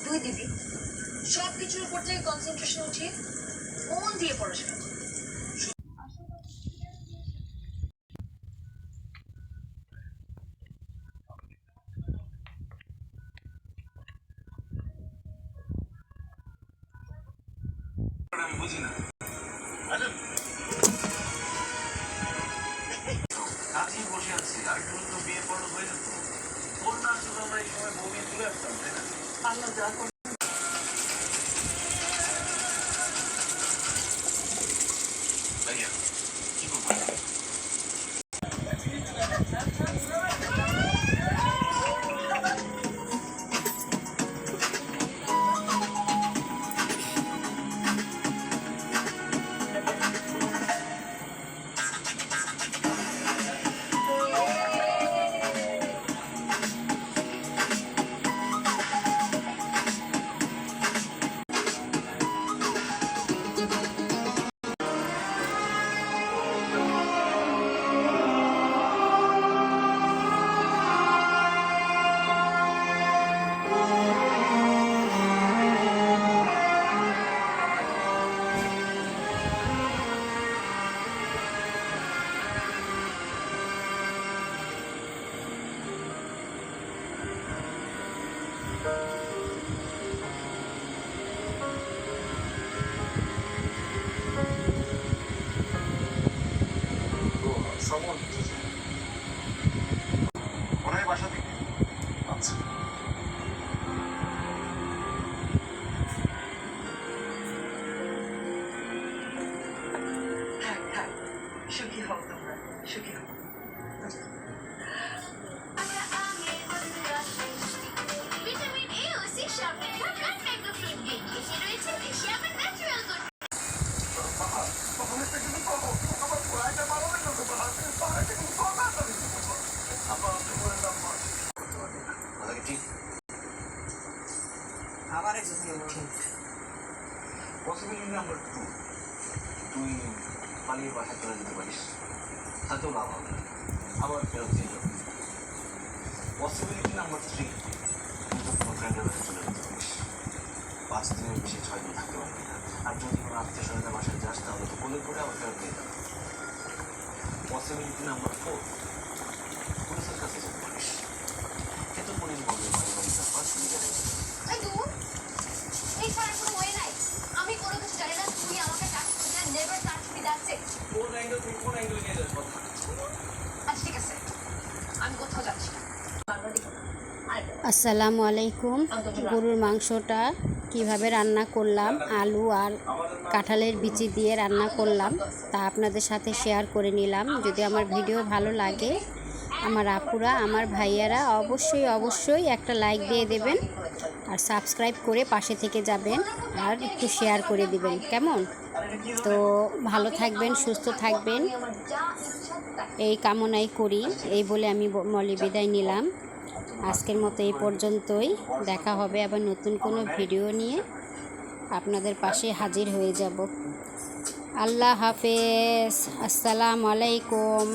তুই দিবি সবকিছুর উপর থেকে কনসেন্ট্রেশন উঠিয়ে মন দিয়ে পড়াশোনা। আমি বুঝি না কাজেই বসে আছি আর একটু তো বিয়ে পড়ানো হয়ে যেত। তোর না শুধু আমরা এই সময় বউ নিয়ে চলে আসতাম, তাই না? আল্লাহ যা করে ভাইয়া কি করবো? সমন ওনার বাসা থেকে। আচ্ছা সুখী হও তোমরা, সুখী হও। ভিটামিন এ ও সি সমৃদ্ধ ব্লাড ম্যাঙ্গো ফ্রুট কেক এতে রয়েছে দেশি আবার ন্যাচারাল গুড। পসিবিলিটি নাম্বার 2, তুই পালিয়ে বাসায় চলে যেতে পারিস, তাতেও লাভ হবে না, আবার ফেরত দিয়ে যাবে। পসিবিলিটি নাম্বার 3, তুই তো কোনো ফ্রেন্ডের বাসায় চলে যেতে পারিস, 5 দিনের বেশি 6 দিন থাকতে পারবি না। আর যদি কোনো আত্মীয় স্বজনের বাসায় যাস তাহলে তো কোলে করে আবার ফেরত দিয়ে যাবে। পসিবিলিটি নাম্বার 4, পুলিশের কাছে যেতে পারিস, কিন্তু পুলিশ বলবে পারিবারিক ব্যাপার নিজের। এই ছাড়া কোনো ওয়ে নাই। আমি কোনো কিছু জানি না, তুই আমাকে টাচ করবি না, never touch me, that's it. কোন অ্যাঙ্গেল নিয়ে যাস কথা? আচ্ছা ঠিক আছে, আমি কোথাও যাচ্ছি না। আসসালামু আলাইকুম। গরুর মাংসটা কিভাবে রান্না করলাম, আলু আর কাঁঠালের বিচি দিয়ে রান্না করলাম, তা আপনাদের সাথে শেয়ার করে নিলাম। যদি আমার ভিডিও ভালো লাগে, আমার আপুরা, আমার ভাইয়ারা অবশ্যই একটা লাইক দিয়ে দেবেন আর সাবস্ক্রাইব করে পাশে থেকে যাবেন আর একটু শেয়ার করে দিবেন, কেমন? তো ভালো থাকবেন, সুস্থ থাকবেন, এই কামনাই করি। এই বলে আমি বিদায় নিলাম। আজকের মতো এই পর্যন্তই। দেখা হবে আবার নতুন কোনো ভিডিও নিয়ে, আপনাদের পাশে হাজির হয়ে যাব। আল্লাহ হাফেজ, আসসালামু আলাইকুম।